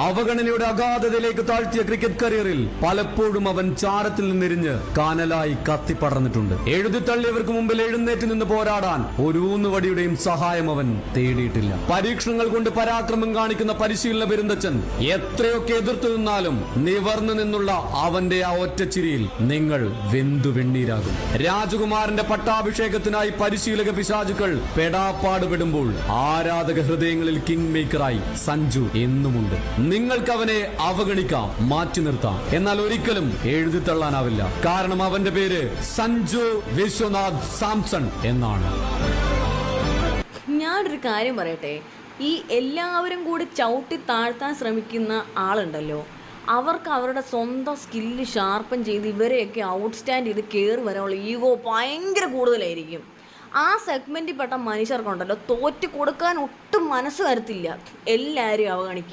അവഗണനയുടെ അഗാധതയിലേക്ക് താഴ്ത്തിയ cricket കരിയറിൽ പലപ്പോഴും അവൻ ചാരത്തിൽ നിന്നിരിഞ്ഞ് കാനലായി കത്തിപ്പടർന്നിട്ടുണ്ട്. എഴുതിത്തള്ളിയവർക്ക് മുമ്പിൽ എഴുന്നേറ്റ് നിന്ന് പോരാടാൻ ഒരു ഊന്നുവടിയുടെയും സഹായം അവൻ തേടിയിട്ടില്ല. പരീക്ഷണങ്ങൾ കൊണ്ട് പരാക്രമം കാണിക്കുന്ന പരിശീലന പെരുന്തച്ചൻ എത്രയൊക്കെ എതിർത്തു നിന്നാലും നിവർന്നു നിന്നുള്ള അവന്റെ ആ ഒറ്റച്ചിരിയിൽ നിങ്ങൾ വെന്തു വെണ്ണീരാകും. രാജകുമാരന്റെ പട്ടാഭിഷേകത്തിനായി പരിശീലക പിശാചുക്കൾ പെടാപ്പാടുപെടുമ്പോൾ ആരാധക ഹൃദയങ്ങളിൽ കിങ് മേക്കറായി സഞ്ജു എന്നുമുണ്ട്. നിങ്ങൾക്ക് അവനെ അവഗണിക്കാം, മാറ്റി നിർത്താം, എന്നാൽ ഒരിക്കലും എഴുതിത്തള്ളാനാവില്ല. കാരണം അവന്റെ പേര് സഞ്ജു വിശ്വനാഥ് സാംസൺ എന്നാണ്. ഞാനൊരു കാര്യം പറയട്ടെ, ഈ എല്ലാവരും കൂടി ചവിട്ടി താഴ്ത്താൻ ശ്രമിക്കുന്ന ആളുണ്ടല്ലോ, അവർക്ക് അവരുടെ സ്വന്തം സ്കില്ല് ഷാർപ്പൻ ചെയ്ത് ഇവരെയൊക്കെ ഔട്ട്സ്റ്റാൻഡ് ചെയ്ത് കയറി വരാനുള്ള ഈഗോ ഭയങ്കര കൂടുതലായിരിക്കും. ആ സെഗ്മെൻറ്റിൽ പെട്ട മനുഷ്യർക്കുണ്ടല്ലോ തോറ്റ് കൊടുക്കാൻ ഒട്ടും മനസ്സ് വരത്തില്ല. എല്ലാവരും അവഗണിക്കുക.